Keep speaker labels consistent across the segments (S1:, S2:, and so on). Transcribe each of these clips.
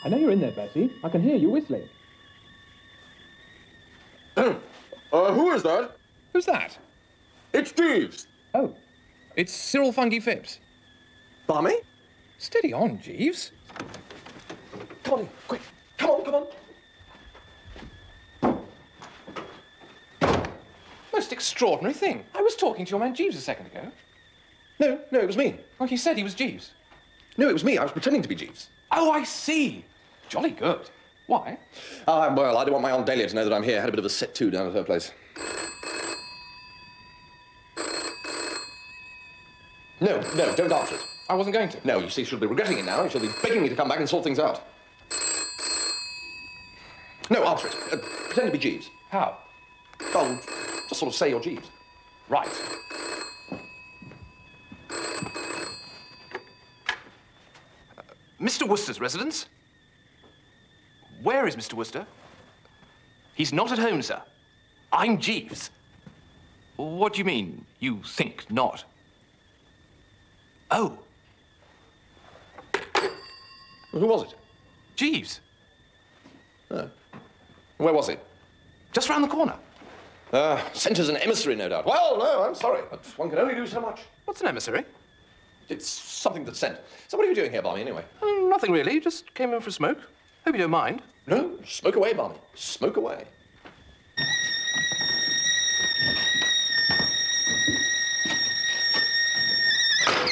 S1: I know you're in there, Bessie. I can hear you whistling.
S2: Who is that?
S3: Who's that?
S2: It's Jeeves.
S1: Oh.
S3: It's Cyril Funky Phipps.
S2: Barmy?
S3: Steady on, Jeeves.
S2: Come on in, quick. Come on, come on.
S3: Most extraordinary thing. I was talking to your man Jeeves a second ago.
S2: No, it was me.
S3: Well, he said he was Jeeves.
S2: No, it was me. I was pretending to be Jeeves.
S3: Oh, I see. Jolly good. Why?
S2: Well, I don't want my Aunt Dahlia to know that I'm here. I had a bit of a set to down at her place. No, don't answer it.
S3: I wasn't going to.
S2: No, you see, she'll be regretting it now. She'll be begging me to come back and sort things out. No, answer it. Pretend to be Jeeves.
S3: How?
S2: Oh, just sort of say you're Jeeves.
S3: Right. Mr. Wooster's residence? Where is Mr. Wooster? He's not at home, sir. I'm Jeeves. What do you mean, you think not? Oh.
S2: Who was it?
S3: Jeeves.
S2: Oh. Where was it?
S3: Just round the corner.
S2: Sent as an emissary, no doubt. Well, no, I'm sorry, but one can only do so much.
S3: What's an emissary?
S2: It's something that's sent. So what are you doing here, Barmy, anyway?
S3: Nothing really. Just came in for a smoke. Hope you don't mind.
S2: No, smoke away, Barmy. Smoke away.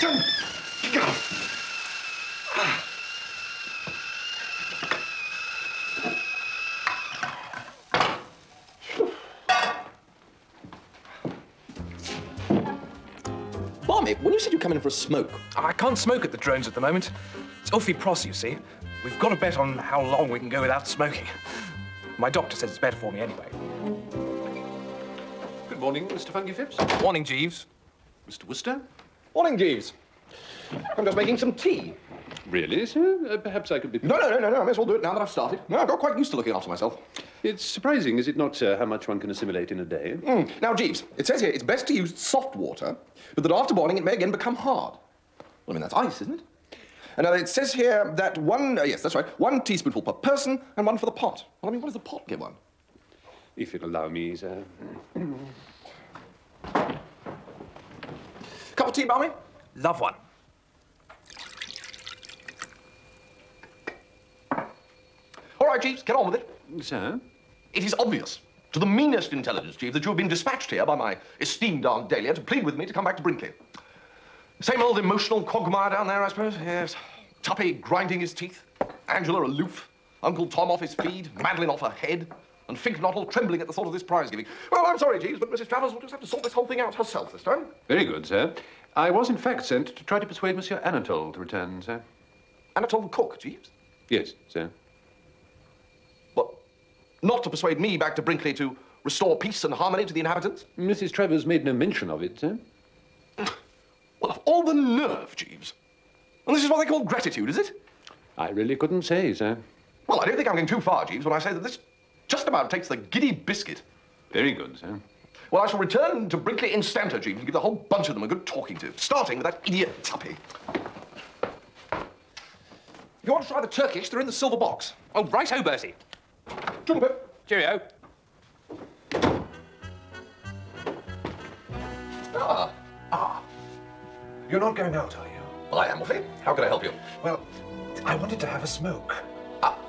S2: Go. Barmy, when you said you'd come in for a smoke...
S3: I can't smoke at the drones at the moment. It's awfully pros, you see. We've got to bet on how long we can go without smoking. My doctor says it's better for me anyway.
S4: Good morning, Mr. Funky Phipps.
S3: Morning, Jeeves.
S4: Mr. Wooster?
S2: Morning, Jeeves. I'm just making some tea.
S4: Really, sir? Perhaps I could be...
S2: No, I may as well do it now that I've started. No, I've got quite used to looking after myself.
S4: It's surprising, is it not, sir, how much one can assimilate in a day?
S2: Now, Jeeves, it says here it's best to use soft water, but that after boiling it may again become hard. Well, I mean, that's ice, isn't it? And it says here that yes, that's right, 1 teaspoonful per person and 1 for the pot. Well, I mean, what does the pot give one?
S4: If you'll allow me, sir.
S2: Cup of tea, Barmy?
S3: Love one.
S2: All right, Jeeves, get on with it.
S4: Sir?
S2: It is obvious to the meanest intelligence, Jeeves, that you have been dispatched here by my esteemed Aunt Dahlia to plead with me to come back to Brinkley. Same old emotional quagmire down there, I suppose, yes. Tuppy grinding his teeth, Angela aloof, Uncle Tom off his feed, Madeline off her head, and Finknottle trembling at the thought of this prize-giving. Well, I'm sorry, Jeeves, but Mrs. Travers will just have to sort this whole thing out herself this time.
S4: Very good, sir. I was, in fact, sent to try to persuade Monsieur Anatole to return, sir.
S2: Anatole the cook, Jeeves?
S4: Yes, sir.
S2: What? Not to persuade me back to Brinkley to restore peace and harmony to the inhabitants?
S4: Mrs. Travers made no mention of it, sir.
S2: Well, of all the nerve, Jeeves. And this is what they call gratitude, is it?
S4: I really couldn't say, sir.
S2: Well, I don't think I'm going too far, Jeeves, when I say that this just about takes the giddy biscuit.
S4: Very good, sir.
S2: Well, I shall return to Brinkley instanter, Jeeves, and give the whole bunch of them a good talking to, starting with that idiot Tuppy. If you want to try the Turkish, they're in the silver box.
S3: Oh, righto, Bertie.
S2: Jumper.
S3: Cheerio.
S5: You're not going out, are you?
S2: Well, I am, Wolfie. How can I help you?
S5: Well, I wanted to have a smoke.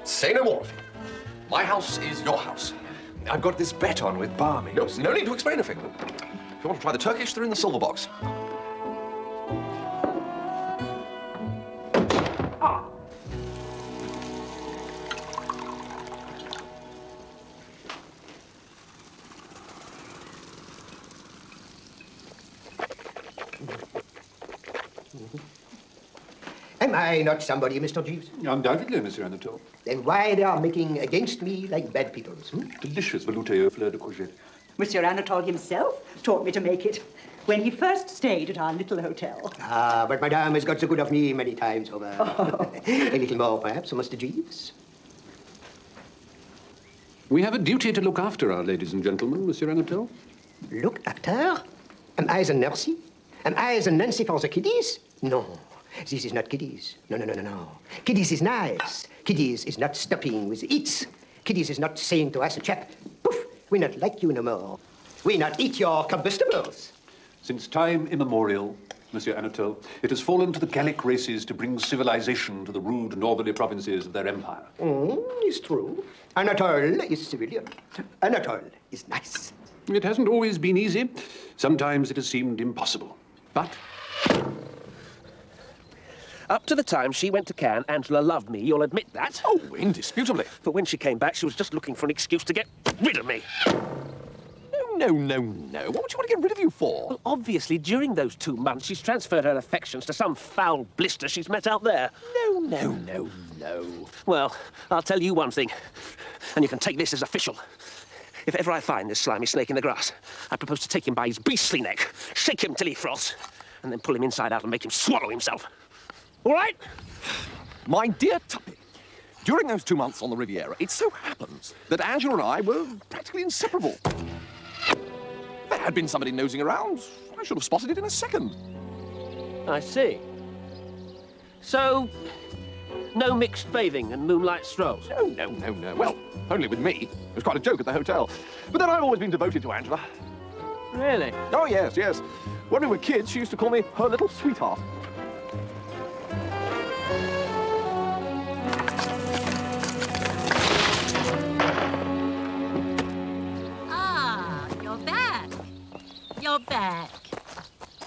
S2: Say no more, Wolfie. My house is your house.
S5: I've got this bet on with Barmy.
S2: No need to explain anything. If you want to try the Turkish, they're in the silver box.
S6: Am I not somebody, Mr. Jeeves?
S4: Undoubtedly, Monsieur Anatole.
S6: Then why they are making against me like bad peoples?
S4: Delicious velouté au fleur de courgette.
S7: Monsieur Anatole himself taught me to make it when he first stayed at our little hotel.
S6: But Madame has got so good of me many times over. Oh. A little more, perhaps, Mr. Jeeves?
S4: We have a duty to look after our ladies and gentlemen, Monsieur Anatole.
S6: Look after? Am I the nursey? Am I the Nancy for the kiddies? No. This is not kiddies. No, no, no, no, no. Kiddies is nice. Kiddies is not stopping with eats. Kiddies is not saying to us, chap, poof, we not like you no more. We not eat your combustibles.
S4: Since time immemorial, Monsieur Anatole, it has fallen to the Gallic races to bring civilization to the rude northerly provinces of their empire.
S6: It's true. Anatole is civilian. Anatole is nice.
S4: It hasn't always been easy. Sometimes it has seemed impossible. But
S8: Up to the time she went to Cannes, Angela loved me, you'll admit that.
S2: Oh, indisputably.
S8: But when she came back, she was just looking for an excuse to get rid of me.
S2: No. What would you want to get rid of you for?
S8: Well, obviously, during those 2 months, she's transferred her affections to some foul blister she's met out there.
S2: No.
S8: Well, I'll tell you one thing, and you can take this as official. If ever I find this slimy snake in the grass, I propose to take him by his beastly neck, shake him till he froths, and then pull him inside out and make him swallow himself. All right?
S2: My dear Tuppy, during those 2 months on the Riviera, it so happens that Angela and I were practically inseparable. If there had been somebody nosing around, I should have spotted it in a second.
S8: I see. So, no mixed bathing and moonlight strolls?
S2: No. Well, only with me. It was quite a joke at the hotel. But then I've always been devoted to Angela.
S8: Really?
S2: Oh, yes. When we were kids, she used to call me her little sweetheart.
S9: You're back.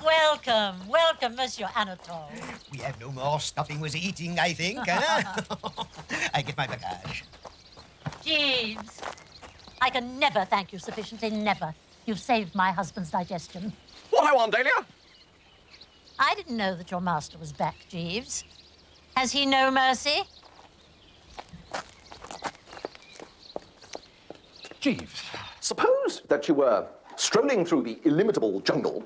S9: Welcome, Monsieur Anatole.
S6: We have no more stopping with eating, I think, huh? I get my bagage.
S9: Jeeves, I can never thank you sufficiently, never. You've saved my husband's digestion.
S2: What I want, Dahlia?
S9: I didn't know that your master was back, Jeeves. Has he no mercy?
S2: Jeeves, suppose that you were strolling through the illimitable jungle,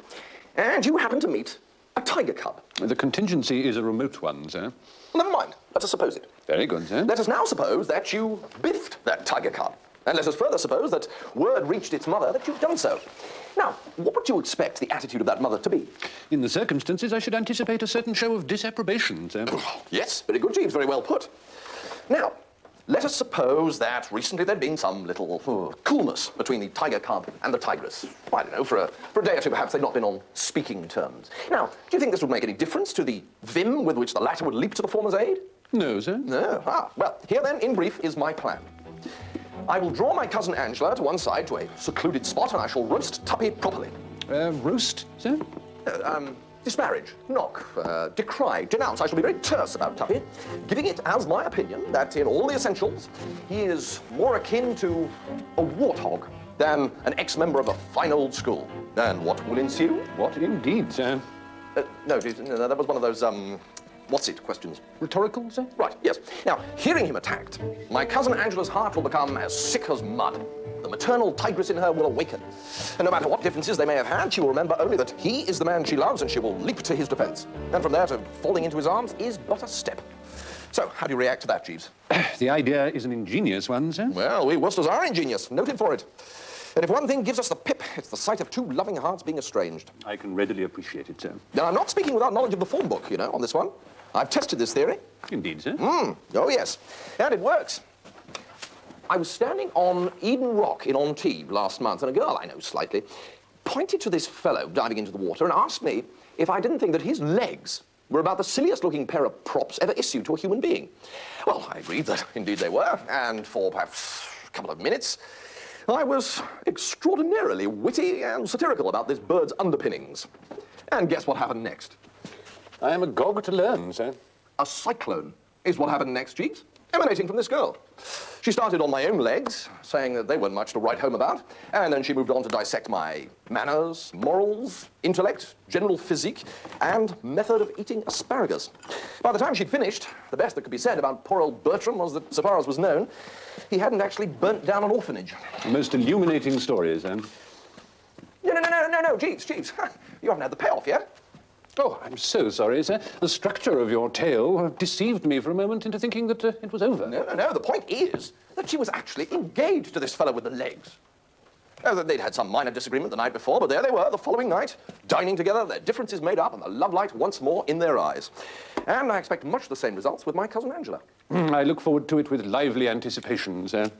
S2: and you happen to meet a tiger cub.
S4: The contingency is a remote one, sir.
S2: Never mind. Let us suppose it.
S4: Very good, sir.
S2: Let us now suppose that you biffed that tiger cub. And let us further suppose that word reached its mother that you've done so. Now, what would you expect the attitude of that mother to be?
S4: In the circumstances, I should anticipate a certain show of disapprobation, sir.
S2: Yes, very good, Jeeves. Very well put. Now, let us suppose that recently there'd been some little coolness between the tiger cub and the tigress. I don't know, for a day or two perhaps they'd not been on speaking terms. Now, do you think this would make any difference to the vim with which the latter would leap to the former's aid?
S4: No, sir.
S2: No. Well, here then, in brief, is my plan. I will draw my cousin Angela to one side to a secluded spot and I shall roast Tuppy properly.
S4: Roast, sir?
S2: Disparage, knock, decry, denounce. I shall be very terse about Tuppy, giving it as my opinion that in all the essentials, he is more akin to a warthog than an ex-member of a fine old school. And what will ensue?
S4: What indeed, sir?
S2: No, that was one of those, what's it questions?
S4: Rhetorical, sir?
S2: Right, yes. Now, hearing him attacked, my cousin Angela's heart will become as sick as mud. The maternal tigress in her will awaken. And no matter what differences they may have had, she will remember only that he is the man she loves and she will leap to his defense. And from there to falling into his arms is but a step. So, how do you react to that, Jeeves?
S4: The idea is an ingenious one, sir.
S2: Well, we Woosters are ingenious, noted for it. And if one thing gives us the pip, it's the sight of 2 loving hearts being estranged.
S4: I can readily appreciate it, sir.
S2: Now, I'm not speaking without knowledge of the form book, you know, on this one. I've tested this theory.
S4: Indeed, sir.
S2: Oh, yes. And it works. I was standing on Eden Rock in Antibes last month, and a girl I know slightly pointed to this fellow diving into the water and asked me if I didn't think that his legs were about the silliest-looking pair of props ever issued to a human being. Well, I agreed that indeed they were, and for perhaps a couple of minutes, I was extraordinarily witty and satirical about this bird's underpinnings. And guess what happened next?
S4: I am agog to learn, sir.
S2: A cyclone is what happened next, Jeeves, emanating from this girl. She started on my own legs, saying that they weren't much to write home about, and then she moved on to dissect my manners, morals, intellect, general physique, and method of eating asparagus. By the time she'd finished, the best that could be said about poor old Bertram was that, so far as was known, he hadn't actually burnt down an orphanage.
S4: The most illuminating stories, then.
S2: No, Jeeves. You haven't had the payoff yet.
S4: Oh, I'm so sorry, sir. The structure of your tale deceived me for a moment into thinking that it was over.
S2: No. The point is that she was actually engaged to this fellow with the legs. They'd had some minor disagreement the night before, but there they were the following night, dining together, their differences made up, and the love light once more in their eyes. And I expect much the same results with my cousin Angela.
S4: I look forward to it with lively anticipation, sir.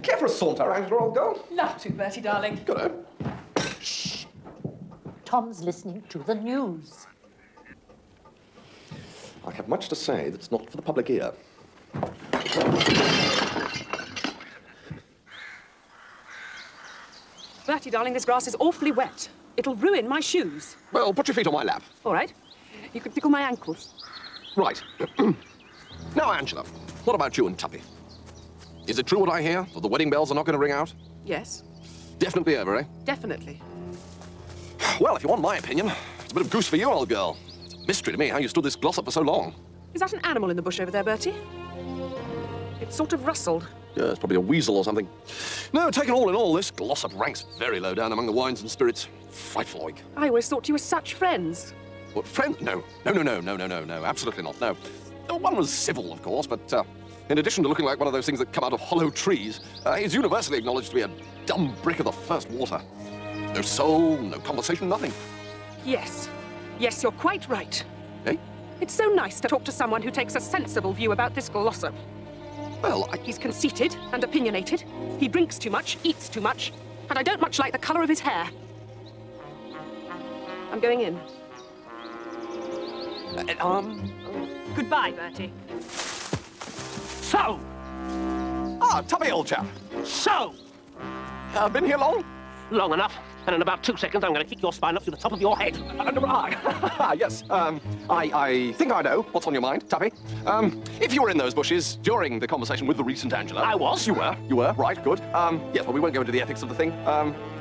S2: Care for a saunter, Angela, old girl?
S10: Love to, Bertie, darling.
S2: Good.
S9: Tom's listening to the news.
S2: I have much to say that's not for the public ear.
S10: Bertie, darling, this grass is awfully wet. It'll ruin my shoes.
S2: Well, put your feet on my lap.
S10: All right. You can tickle my ankles.
S2: Right. Now, Angela, what about you and Tuppy? Is it true what I hear, that the wedding bells are not going to ring out?
S10: Yes,
S2: Definitely over, eh?
S10: definitely.
S2: Well, if you want my opinion, it's a bit of goose for you, old girl. It's a mystery to me how you stood this gloss up for so long.
S10: Is that an animal in the bush over there, Bertie? It sort of rustled.
S2: Yeah, it's probably a weasel or something. No, taken all in all, this glossop ranks very low down among the wines and spirits. Frightful oik.
S10: I always thought you were such friends.
S2: What, friend? No, absolutely not, no. One was civil, of course, but in addition to looking like one of those things that come out of hollow trees, he's universally acknowledged to be a dumb brick of the first water. No soul, no conversation, nothing.
S10: Yes. Yes, you're quite right.
S2: Eh?
S10: It's so nice to talk to someone who takes a sensible view about this glossop.
S2: Well,
S10: He's conceited and opinionated. He drinks too much, eats too much, and I don't much like the colour of his hair. I'm going in. Goodbye, Bertie.
S8: So!
S2: Ah, Tuppy, old chap.
S8: So!
S2: Been here long?
S8: Long enough. And in about 2 seconds, I'm going to kick your spine up to the top of your head.
S2: Yes, I think I know what's on your mind, Tuppy. If you were in those bushes during the conversation with the recent Angela...
S8: I was.
S2: You were, right, good. Yes, well, we won't go into the ethics of the thing.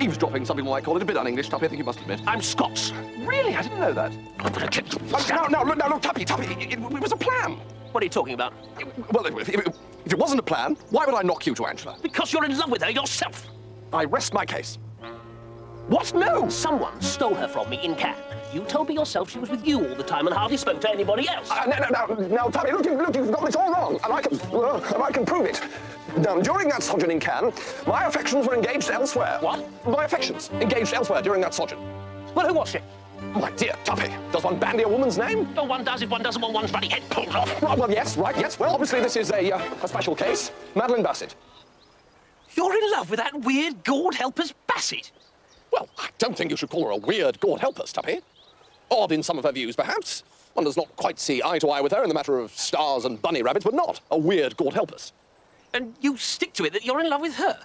S2: Eavesdropping, some people might call it, a bit un-English, Tuppy, I think you must admit.
S8: I'm Scots.
S2: Really? I didn't know that.
S8: I'm going to kick you.
S2: No, Tuppy, it was a plan.
S8: What are you talking about?
S2: Well, if it wasn't a plan, why would I knock you to Angela?
S8: Because you're in love with her yourself.
S2: I rest my case.
S8: What? No! Someone stole her from me in Cannes. You told me yourself she was with you all the time and hardly spoke to anybody else.
S2: Now, Tuppy, look, you've got this all wrong, and I can prove it. During that sojourn in Cannes, my affections were engaged elsewhere.
S8: What?
S2: My affections engaged elsewhere during that sojourn.
S8: Well, who was she?
S2: My dear Tuppy, does one bandy a woman's name?
S8: No one does if one doesn't want one's bloody head pulled off.
S2: Right, well, yes. Well, obviously this is a special case. Madeline Bassett.
S8: You're in love with that weird gourd helper's Bassett?
S2: Well, I don't think you should call her a weird gourd helper, Tuppy. Odd in some of her views, perhaps. One does not quite see eye to eye with her in the matter of stars and bunny rabbits, but not a weird gourd helpers.
S8: And you stick to it that you're in love with her?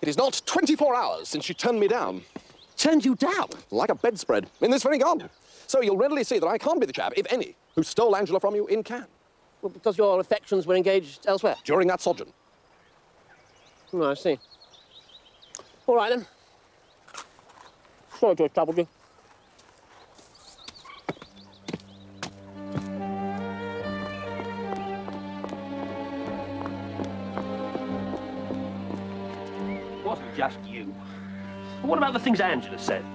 S2: It is not 24 hours since she turned me down.
S8: Turned you down?
S2: Like a bedspread, in this very garden. So you'll readily see that I can't be the chap, if any, who stole Angela from you in Cannes.
S8: Well, because your affections were engaged elsewhere?
S2: During that sojourn.
S8: Oh, I see. All right, then. Sorry to have troubled you. It wasn't just you. What about the things Angela said?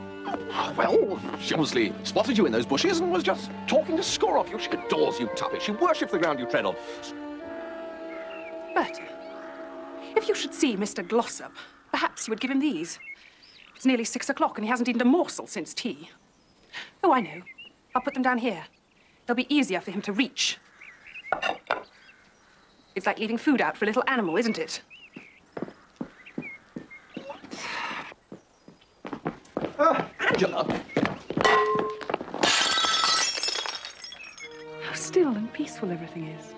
S2: Well, she obviously spotted you in those bushes and was just talking to score off you. She adores you, Tuppy. She worships the ground you tread on.
S10: Bertie, if you should see Mr. Glossop, perhaps you would give him these. It's nearly 6 o'clock and he hasn't eaten a morsel since tea. Oh, I know. I'll put them down here. They'll be easier for him to reach. It's like leaving food out for a little animal, isn't it?
S2: Angela!
S10: How still and peaceful everything is.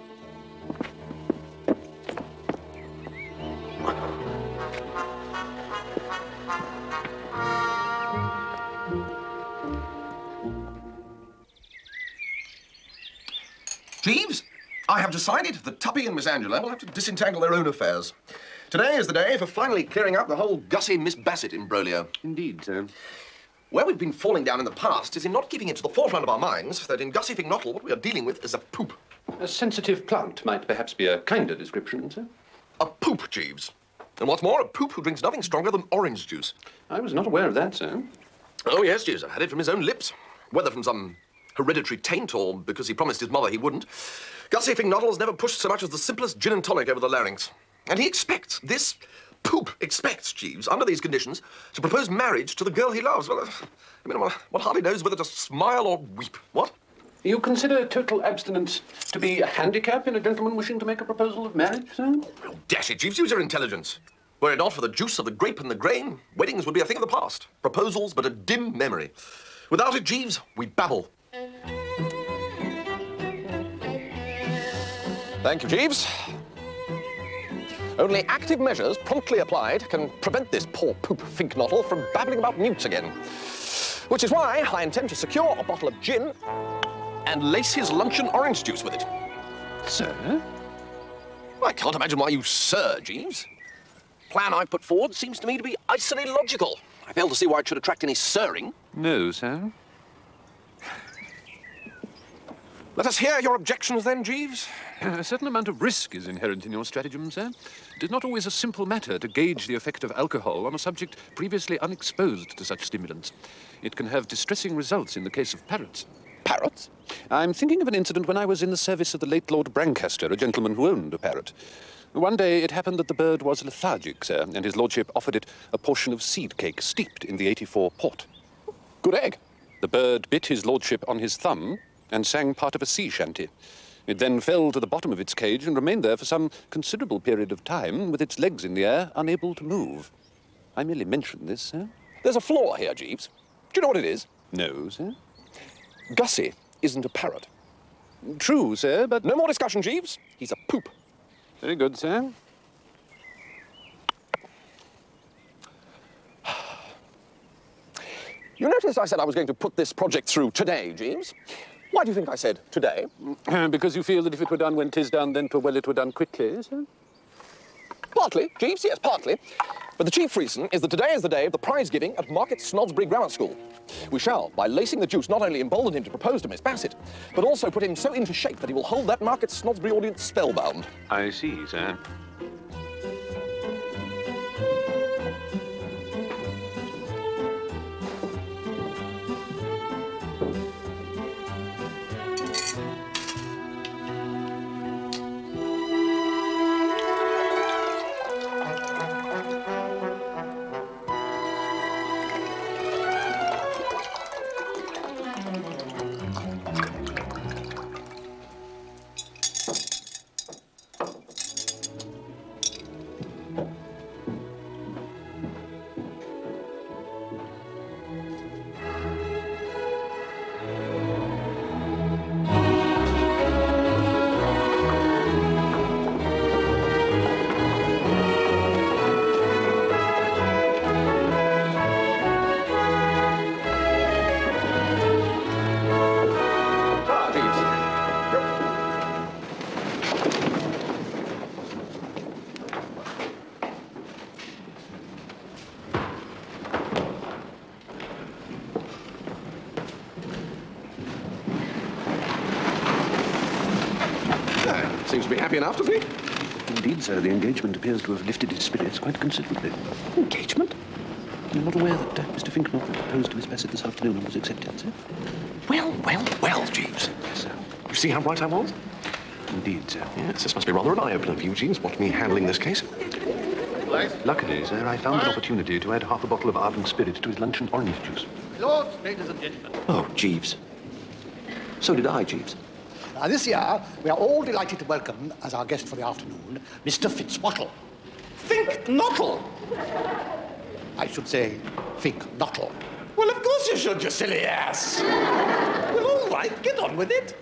S2: Jeeves, I have decided that Tuppy and Miss Angela will have to disentangle their own affairs. Today is the day for finally clearing up the whole Gussie Miss Bassett imbroglio.
S4: Indeed, sir.
S2: Where we've been falling down in the past is in not keeping it to the forefront of our minds that in Gussie Anatole what we are dealing with is a poop.
S4: A sensitive plant might perhaps be a kinder description, sir.
S2: A poop, Jeeves. And what's more, a poop who drinks nothing stronger than orange juice.
S4: I was not aware of that, sir.
S2: Oh, yes, Jeeves, I had it from his own lips. Whether from some hereditary taint or because he promised his mother he wouldn't. Gussie Fingnottle's never pushed so much as the simplest gin and tonic over the larynx. And he expects, this poop expects Jeeves, under these conditions, to propose marriage to the girl he loves. Well, I mean, one hardly knows whether to smile or weep. What?
S4: You consider total abstinence to be a handicap in a gentleman wishing to make a proposal of marriage, sir?
S2: Oh, dash it, Jeeves, use your intelligence. Were it not for the juice of the grape and the grain, weddings would be a thing of the past. Proposals but a dim memory. Without it, Jeeves, we babble. Thank you, Jeeves. Only active measures, promptly applied, can prevent this poor poop Finknottle from babbling about newts again. Which is why I intend to secure a bottle of gin and lace his luncheon orange juice with it.
S4: Sir?
S2: I can't imagine why you sir, Jeeves. Plan I put forward seems to me to be icily logical. I fail to see why it should attract any sirring.
S4: No, sir.
S2: Let us hear your objections then, Jeeves.
S4: A certain amount of risk is inherent in your stratagem, sir. It is not always a simple matter to gauge the effect of alcohol on a subject previously unexposed to such stimulants. It can have distressing results in the case of parrots.
S2: Parrots?
S4: I'm thinking of an incident when I was in the service of the late Lord Brancaster, a gentleman who owned a parrot. One day it happened that the bird was lethargic, sir, and his lordship offered it a portion of seed cake steeped in the 84 port.
S2: Good egg.
S4: The bird bit his lordship on his thumb and sang part of a sea shanty. It then fell to the bottom of its cage and remained there for some considerable period of time, with its legs in the air, unable to move. I merely mention this, sir.
S2: There's a flaw here, Jeeves. Do you know what it is?
S4: No, sir.
S2: Gussie isn't a parrot.
S4: True, sir, but...
S2: No more discussion, Jeeves. He's a poop.
S4: Very good, sir.
S2: You noticed I said I was going to put this project through today, Jeeves? Why do you think I said today?
S4: Because you feel that if it were done when 'tis done, then 'twere well it were done quickly, sir?
S2: Partly, Jeeves, yes, partly. But the chief reason is that today is the day of the prize giving at Market Snodsbury Grammar School. We shall, by lacing the juice, not only embolden him to propose to Miss Bassett, but also put him so into shape that he will hold that Market Snodsbury audience spellbound.
S4: I see, sir.
S2: Seems to be happy enough, doesn't he?
S4: Indeed, sir, the engagement appears to have lifted his spirits quite considerably.
S2: Engagement?
S4: You're not aware that Mr. Finknottle proposed to Miss Bassett this afternoon and was accepted, sir?
S2: Well, Jeeves.
S4: Yes, sir.
S2: You see how right I was?
S4: Indeed, sir.
S2: Yes, this must be rather an eye-opener for you, Jeeves, watch me handling this case.
S4: Luckily, sir, I found an opportunity to add half a bottle of ardent spirit to his luncheon orange juice.
S11: Lords, ladies and gentlemen.
S2: Oh, Jeeves. So did I, Jeeves.
S11: Now, this year, we are all delighted to welcome, as our guest for the afternoon, Mr. Fitzwattle.
S2: Finknottle!
S11: I should say, Finknottle.
S2: Well, of course you should, you silly ass. Well, all right, get on with it.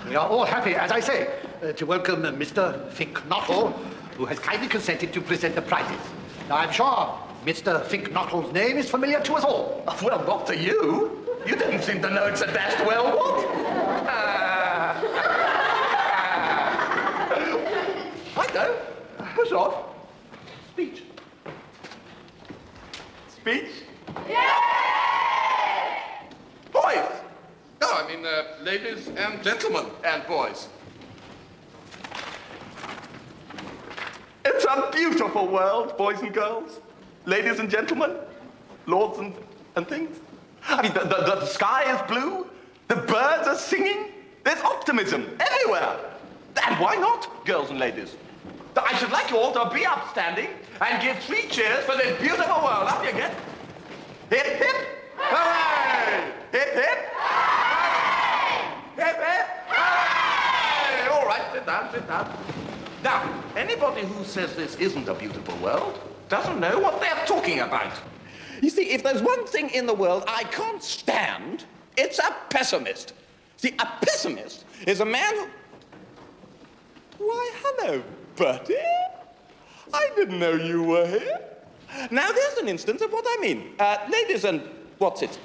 S11: We are all happy, as I say, to welcome Mr. Finknottle, who has kindly consented to present the prizes. Now, I'm sure Mr. Finknottle's name is familiar to us all.
S2: Well, not to you. You don't seem to know it so dashed well, what? I know. What's on? Speech. Speech? Yeah! Boys! No, I mean, ladies and gentlemen and boys. It's a beautiful world, boys and girls, ladies and gentlemen, lords and things. I mean, the sky is blue, the birds are singing, There's optimism everywhere. And why not, girls and ladies? I should like you all to be upstanding and give 3 cheers for this beautiful world. Up you get. Hip, hip. Hooray! Hip, hip. Hooray! Hip, hip. Hooray! All right, sit down, sit down. Now, anybody who says this isn't a beautiful world doesn't know what they're talking about. You see, if there's one thing in the world I can't stand, it's a pessimist. See, a pessimist is a man who... Why, hello, Bertie. I didn't know you were here. Now, there's an instance of what I mean. Ladies and... what's it?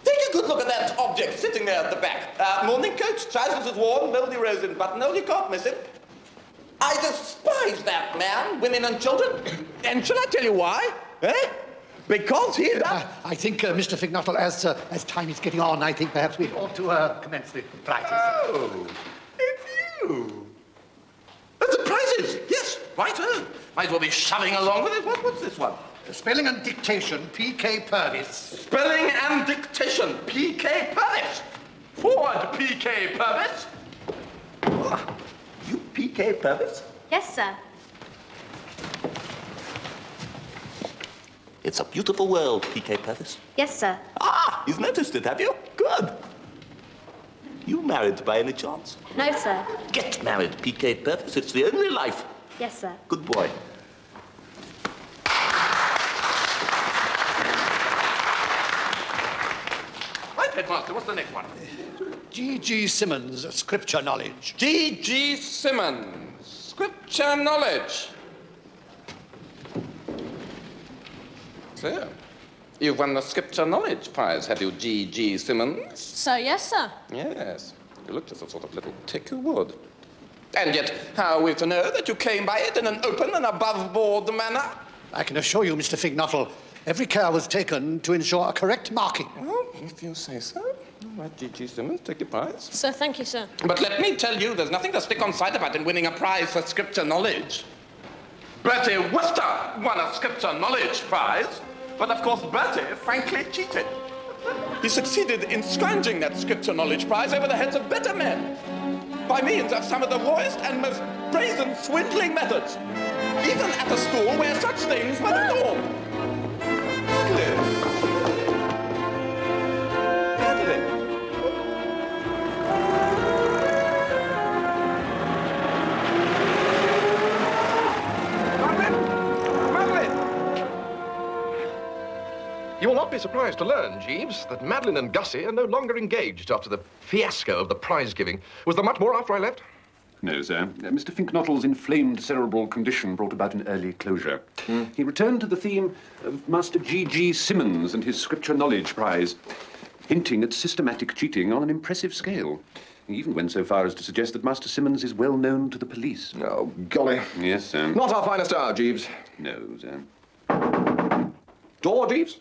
S2: Take a good look at that object sitting there at the back. Morning coat, trousers is worn, moldy rose in buttonhole, you can't miss it. I despise that man, women and children. And shall I tell you why? Eh? Because he's
S11: I think, Mr. Fignottle, as time is getting on, I think perhaps we ought to commence the prizes.
S2: Oh, it's you. The prizes, yes, right. Might as well be shoving along with it. What's this one?
S11: Spelling and dictation, P.K. Purvis.
S2: Spelling and dictation, P.K. Purvis. Forward, P.K. Purvis. Oh, you P.K. Purvis?
S12: Yes, sir.
S2: It's a beautiful world, P.K. Purvis.
S12: Yes, sir.
S2: Ah, you've noticed it, have you? Good. You married by any chance?
S12: No, sir.
S2: Get married, P.K. Purvis. It's the only life.
S12: Yes, sir.
S2: Good boy. Right, Headmaster, what's the next one?
S11: G.G. Simmons, scripture knowledge.
S2: G.G. Simmons, scripture knowledge. So, you've won the scripture knowledge prize, have you, G.G. Simmons?
S12: So, yes, sir.
S2: Yes. You look just a sort of little tick who would. And yet, how are we to know that you came by it in an open and above-board manner?
S11: I can assure you, Mr. Fignottle, every care was taken to ensure a correct marking.
S2: Oh, if you say so. All right, G.G. Simmons, take your prize.
S12: Sir, thank you, sir.
S2: But let me tell you, there's nothing to stick on side about in winning a prize for scripture knowledge. Bertie Wooster won a scripture knowledge prize, but of course Bertie frankly cheated. He succeeded in scrounging that scripture knowledge prize over the heads of better men by means of some of the rawest and most brazen swindling methods, even at a school where such things were the norm. You will not be surprised to learn, Jeeves, that Madeline and Gussie are no longer engaged after the fiasco of the prize-giving. Was there much more after I left?
S4: No, sir. Mr. Finknottle's inflamed cerebral condition brought about an early closure. He returned to the theme of Master G.G. Simmons and his Scripture Knowledge Prize, hinting at systematic cheating on an impressive scale. He even went so far as to suggest that Master Simmons is well known to the police.
S2: Oh, golly.
S4: Yes, sir.
S2: Not our finest hour, Jeeves.
S4: No, sir.
S2: Door, Jeeves?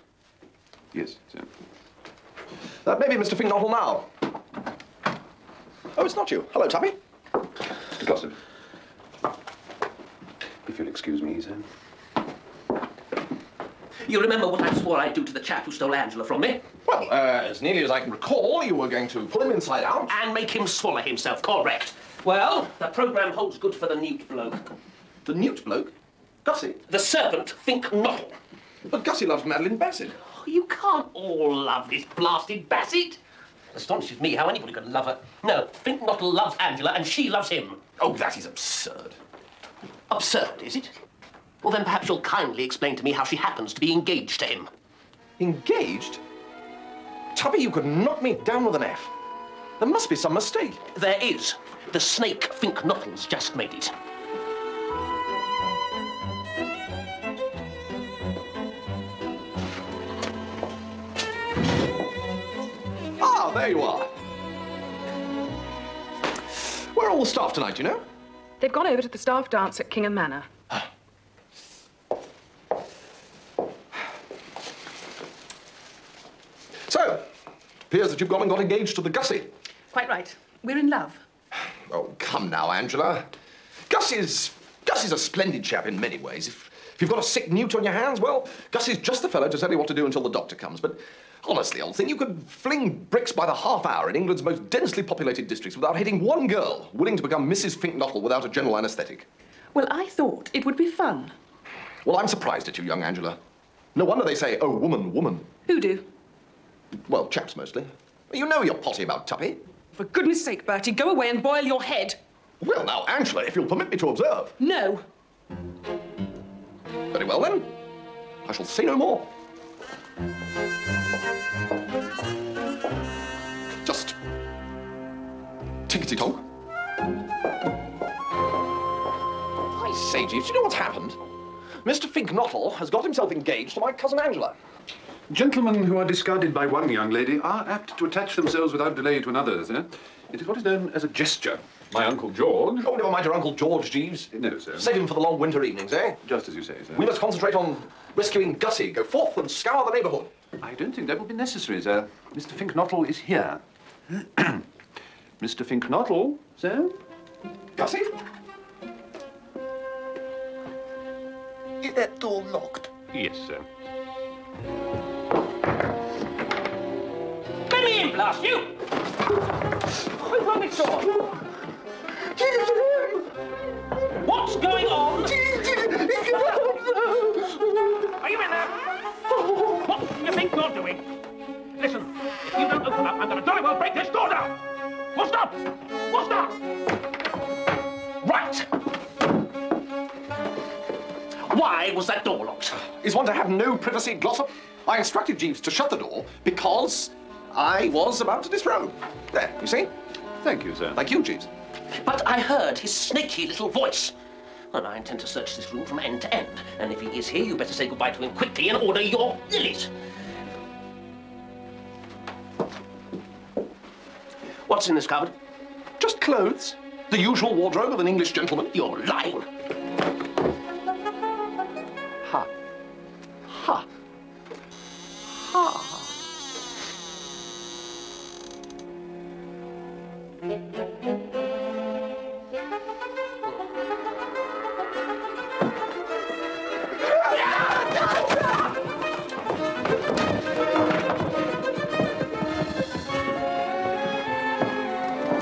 S4: Yes, sir.
S2: That may be Mr. Finknottle now. Oh, it's not you. Hello, Tuppy.
S4: Mr. Glossop. If you'll excuse me, sir.
S8: You remember what I swore I'd do to the chap who stole Angela from me?
S2: Well, as nearly as I can recall, you were going to pull him inside out.
S8: And make him swallow himself, correct. Well, the programme holds good for the newt bloke.
S2: The newt bloke? Gussie?
S8: The serpent Finknottle.
S2: But Gussie loves Madeline Bassett.
S8: You can't all love this blasted Bassett. Astonishes me how anybody could love her. No, Finknottle loves Angela and she loves him.
S2: Oh, that is absurd.
S8: Absurd, is it? Well, then perhaps you'll kindly explain to me how she happens to be engaged to him.
S2: Engaged? Tubby, you could knock me down with an F. There must be some mistake.
S8: There is. The snake Finknottle's just made it.
S2: Ah, there you are. Where are all the staff tonight, do you know?
S10: They've gone over to the staff dance at Kingham Manor.
S2: So, it appears that you've gone and got engaged to the Gussie.
S10: Quite right. We're in love.
S2: Oh, come now, Angela. Gussie's a splendid chap in many ways. If If you've got a sick newt on your hands, well, Gussie's just the fellow to tell you what to do until the doctor comes. But honestly, old thing, you could fling bricks by the half hour in England's most densely populated districts without hitting one girl willing to become Mrs. Fink-Nottle without a general anaesthetic.
S10: Well, I thought it would be fun.
S2: Well, I'm surprised at you, young Angela. No wonder they say, oh, woman, woman.
S10: Who do?
S2: Well, chaps mostly. You know you're potty about Tuppy.
S10: For goodness sake, Bertie, go away and boil your head.
S2: Well, now, Angela, if you'll permit me to observe.
S10: No.
S2: Very well, then. I shall say no more. Just tickety-tonk. I say, Jeeves, do you know what's happened? Mr. Fink-Nottle has got himself engaged to my cousin Angela.
S4: Gentlemen who are discarded by one young lady are apt to attach themselves without delay to another, sir. It is what is known as a gesture. My Uncle George...
S2: Oh, never mind your Uncle George, Jeeves.
S4: No, sir.
S2: Save him for the long winter evenings, eh?
S4: Just as you say, sir.
S2: We must concentrate on rescuing Gussie. Go forth and scour the neighbourhood.
S4: I don't think that will be necessary, sir. Mr. Fink-Nottle is here. Mr. Fink-Nottle, sir?
S2: Gussie?
S11: Is that door locked?
S4: Yes, sir.
S8: Let me in, blast you! Open this door. What's going on? Are you in there? What do you think you're doing? Listen, if you don't open up, I'm going to jolly well break this door down. Wooster! Wooster! Right. Why was that door locked?
S2: Is one to have no privacy, Glossop? I instructed Jeeves to shut the door because I was about to disrobe. There, you see?
S4: Thank you, sir.
S2: Thank you, Jeeves.
S8: But I heard his snaky little voice. And I intend to search this room from end to end. And if he is here, you better say goodbye to him quickly and order your lilies. What's in this cupboard?
S2: Just clothes. The usual wardrobe of an English gentleman.
S8: You're lying.
S2: Ha. Ha. Ha.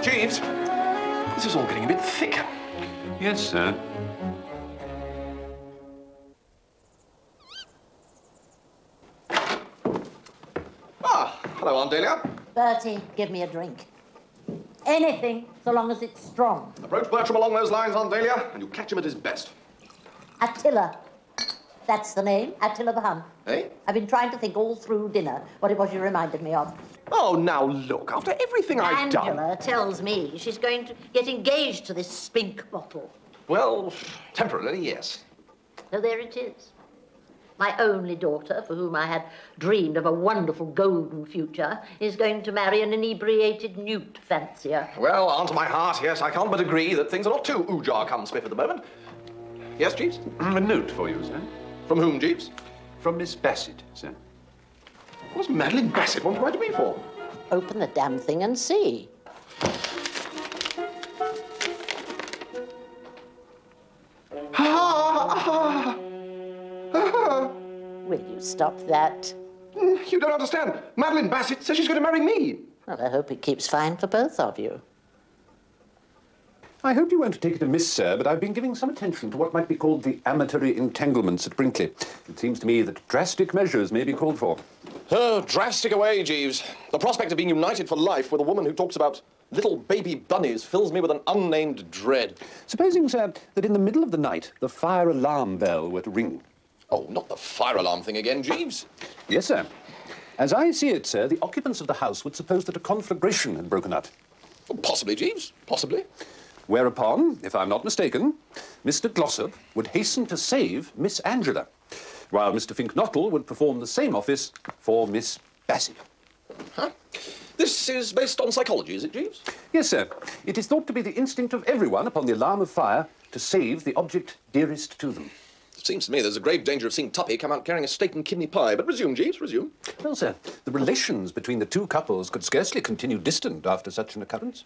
S2: Jeeves, this is all getting a bit thick.
S4: Yes, sir.
S2: Ah, hello, Aunt Dahlia.
S9: Bertie, give me a drink. Anything, so long as it's strong.
S2: Approach Bertram along those lines, Aunt Dahlia, and you catch him at his best.
S9: Attila. That's the name, Attila the Hun.
S2: Eh?
S9: I've been trying to think all through dinner what it was you reminded me of.
S2: Oh, now look, after everything I've done...
S9: Angela tells me she's going to get engaged to this spink bottle.
S2: Well, temporarily, yes.
S9: So there it is. My only daughter, for whom I had dreamed of a wonderful golden future, is going to marry an inebriated newt fancier.
S2: Well, aunt of my heart, yes, I can't but agree that things are not too oojar-cum-spiff at the moment. Yes, Jeeves?
S4: A note for you, sir.
S2: From whom, Jeeves?
S4: From Miss Bassett, sir.
S2: What does Madeline Bassett want to write to me for?
S9: Open the damn thing and see. Will you stop that?
S2: You don't understand. Madeline Bassett says she's going to marry me.
S9: Well, I hope it keeps fine for both of you.
S4: I hope you won't take it amiss, sir, but I've been giving some attention to what might be called the amatory entanglements at Brinkley. It seems to me that drastic measures may be called for.
S2: Oh, drastic away, Jeeves. The prospect of being united for life with a woman who talks about little baby bunnies fills me with an unnamed dread.
S4: Supposing, sir, that in the middle of the night the fire alarm bell were to ring.
S2: Oh, not the fire alarm thing again, Jeeves.
S4: Yes, sir. As I see it, sir, the occupants of the house would suppose that a conflagration had broken out.
S2: Possibly, Jeeves, possibly.
S4: Whereupon, if I'm not mistaken, Mr. Glossop would hasten to save Miss Angela, while Mr. Fink-Nottle would perform the same office for Miss Bassett.
S2: Huh? This is based on psychology, is it, Jeeves?
S4: Yes, sir. It is thought to be the instinct of everyone upon the alarm of fire to save the object dearest to them.
S2: It seems to me there's a grave danger of seeing Tuppy come out carrying a steak and kidney pie. But resume, Jeeves, resume.
S4: Well, sir, the relations between the two couples could scarcely continue distant after such an occurrence.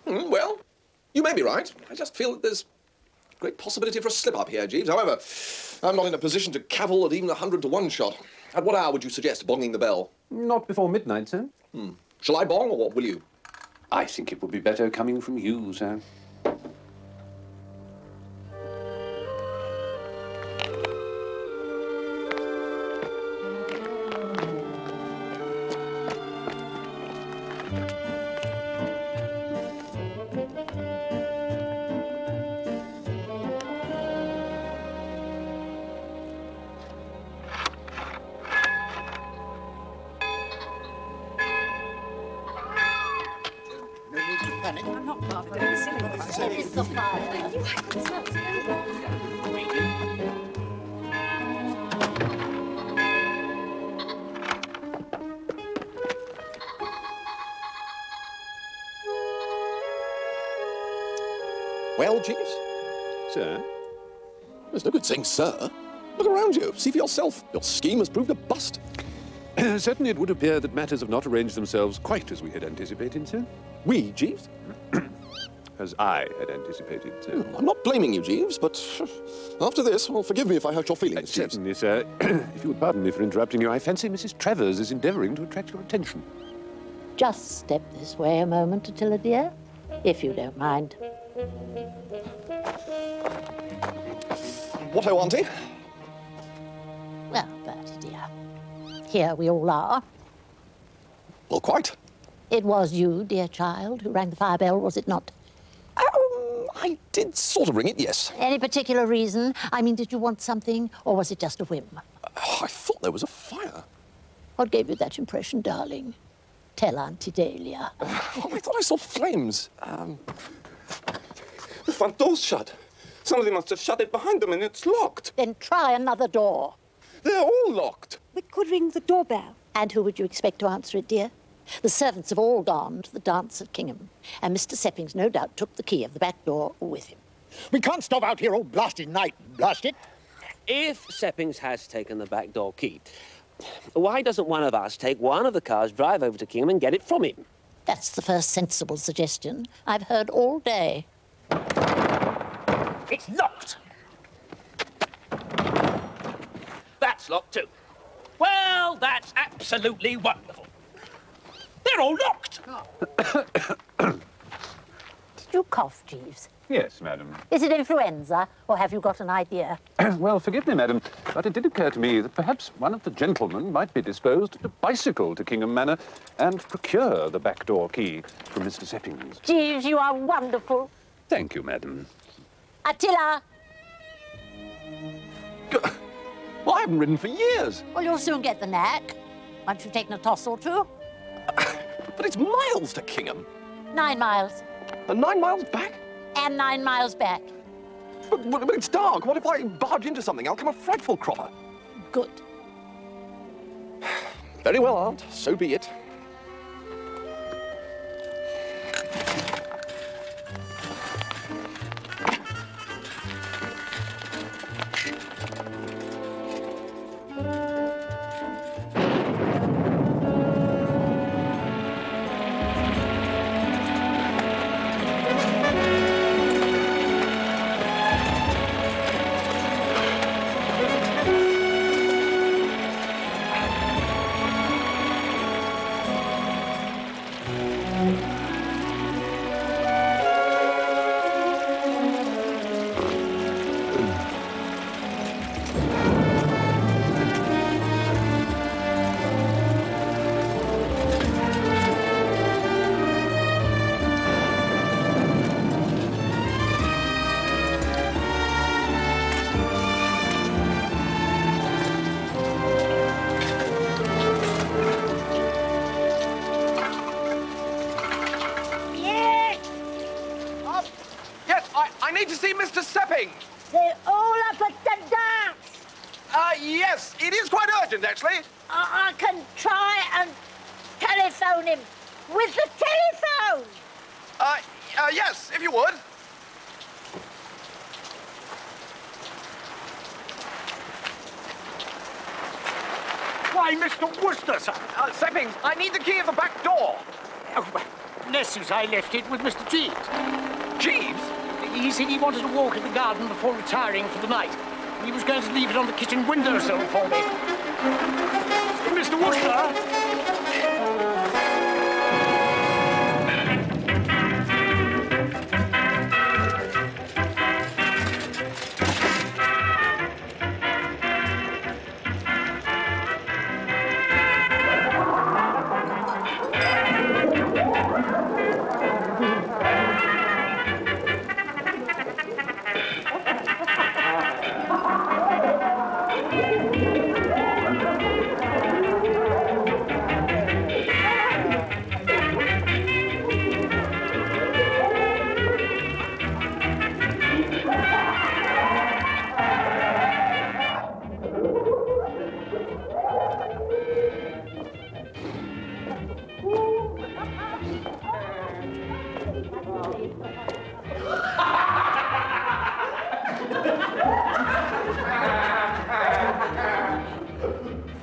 S2: Well, you may be right. I just feel that there's Great possibility for a slip-up here, Jeeves. However, I'm not in a position to cavil at even 100 to 1 shot. At what hour would you suggest bonging the bell?
S4: Not before midnight, sir.
S2: Shall I bong, or will you?
S4: I think it would be better coming from you, sir.
S10: I'm not bothered. Don't be silly.
S9: It's the fire.
S2: Well, Jeeves?
S4: Sir?
S2: There's no good saying, sir. Look around you. See for yourself. Your scheme has proved a bust.
S4: Certainly it would appear that matters have not arranged themselves quite as we had anticipated, sir.
S2: We, Jeeves?
S4: As I had anticipated, sir.
S2: I'm not blaming you, Jeeves, but after this, well, forgive me if I hurt your feelings, Jeeves.
S4: Certainly, sir. If you would pardon me for interrupting you, I fancy Mrs. Travers is endeavouring to attract your attention.
S9: Just step this way a moment, Attila, dear, if you don't mind.
S2: What-o, Auntie?
S9: Well, Bertie, dear, here we all are.
S2: Well, quite.
S9: It was you, dear child, who rang the fire bell, was it not?
S2: I did sort of ring it, yes.
S9: Any particular reason? I mean, did you want something, or was it just a whim?
S2: I thought there was a fire.
S9: What gave you that impression, darling? Tell Auntie Dahlia.
S2: I thought I saw flames. The front door's shut. Somebody must have shut it behind them and it's locked.
S9: Then try another door.
S2: They're all locked.
S9: We could ring the doorbell. And who would you expect to answer it, dear? The servants have all gone to the dance at Kingham, and Mr. Seppings no doubt took the key of the back door with him.
S11: We can't stop out here all blasted night, blast it.
S8: If Seppings has taken the back door key, why doesn't one of us take one of the cars, drive over to Kingham and get it from him?
S9: That's the first sensible suggestion I've heard all day.
S8: It's locked. That's locked too. Well, that's absolutely wonderful. They're all locked.
S9: Did you cough, Jeeves?
S4: Yes, madam.
S9: Is it influenza, or have you got an idea?
S4: Well, forgive me, madam, but it did occur to me that perhaps one of the gentlemen might be disposed to bicycle to Kingham Manor and procure the back door key from Mr. Seppings.
S9: Jeeves, you are wonderful.
S4: Thank you, madam.
S9: Attila!
S2: Well, I haven't ridden for years.
S9: Well, you'll soon get the knack, once you've taken a toss or two.
S2: But it's miles to Kingham.
S9: 9 miles.
S2: And 9 miles back?
S9: And 9 miles back.
S2: But it's dark. What if I barge into something? I'll come a frightful cropper.
S9: Good.
S2: Very well, Aunt. So be it.
S3: I need to see Mr. Sepping.
S9: They're all up at the dance.
S3: Yes, it is quite urgent, actually.
S9: I can try and telephone him with the telephone.
S3: Yes, if you would.
S11: Why, Mr. Wooster, sir.
S3: Seppings, I need the key of the back door.
S11: Oh, well, bless you, I left it with Mr. Jeeves.
S3: Jeeves?
S12: He said he wanted to walk in the garden before retiring for the night. He was going to leave it on the kitchen windowsill for me. Mr. Wooster!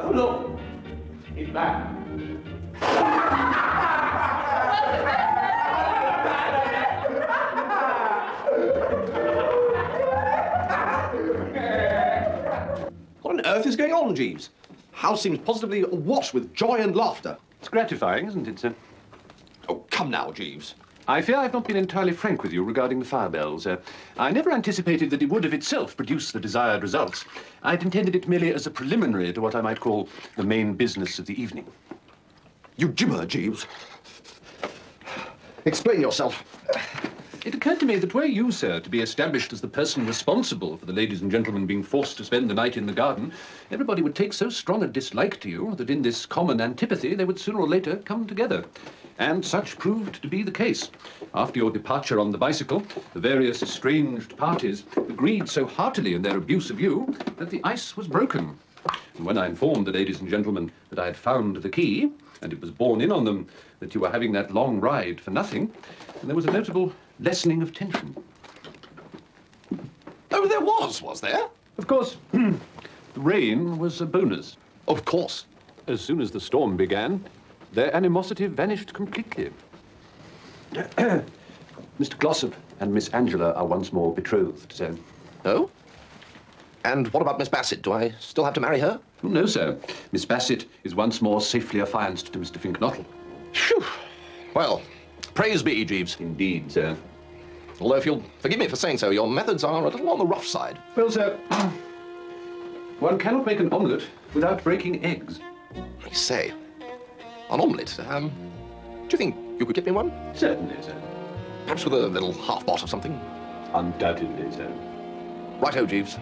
S11: Oh, look. He's back.
S2: What on earth is going on, Jeeves? House seems positively awash with joy and laughter.
S4: It's gratifying, isn't it, sir?
S2: Oh, come now, Jeeves.
S4: I fear I've not been entirely frank with you regarding the fire bells. I never anticipated that it would of itself produce the desired results. I'd intended it merely as a preliminary to what I might call the main business of the evening.
S2: You gibber, Jeeves. Explain yourself.
S4: It occurred to me that were you, sir, to be established as the person responsible for the ladies and gentlemen being forced to spend the night in the garden, everybody would take so strong a dislike to you that in this common antipathy they would sooner or later come together. And such proved to be the case. After your departure on the bicycle, the various estranged parties agreed so heartily in their abuse of you that the ice was broken. And when I informed the ladies and gentlemen that I had found the key, and it was borne in on them that you were having that long ride for nothing, there was a notable lessening of tension.
S2: Oh, there was there?
S4: Of course, the rain was a bonus.
S2: Of course.
S4: As soon as the storm began, their animosity vanished completely. Mr. Glossop and Miss Angela are once more betrothed, sir.
S2: Oh? And what about Miss Bassett? Do I still have to marry her?
S4: Oh, no, sir. Miss Bassett is once more safely affianced to Mr. Finknottle.
S2: Phew. Well, praise be, Jeeves.
S4: Indeed, sir.
S2: Although, if you'll forgive me for saying so, your methods are a little on the rough side.
S4: Well, sir, one cannot make an omelette without breaking eggs.
S2: I say, an omelette. Do you think you could get me one?
S4: Certainly, sir.
S2: Perhaps with a little half-pot or something?
S4: Undoubtedly, sir.
S2: Righto, Jeeves.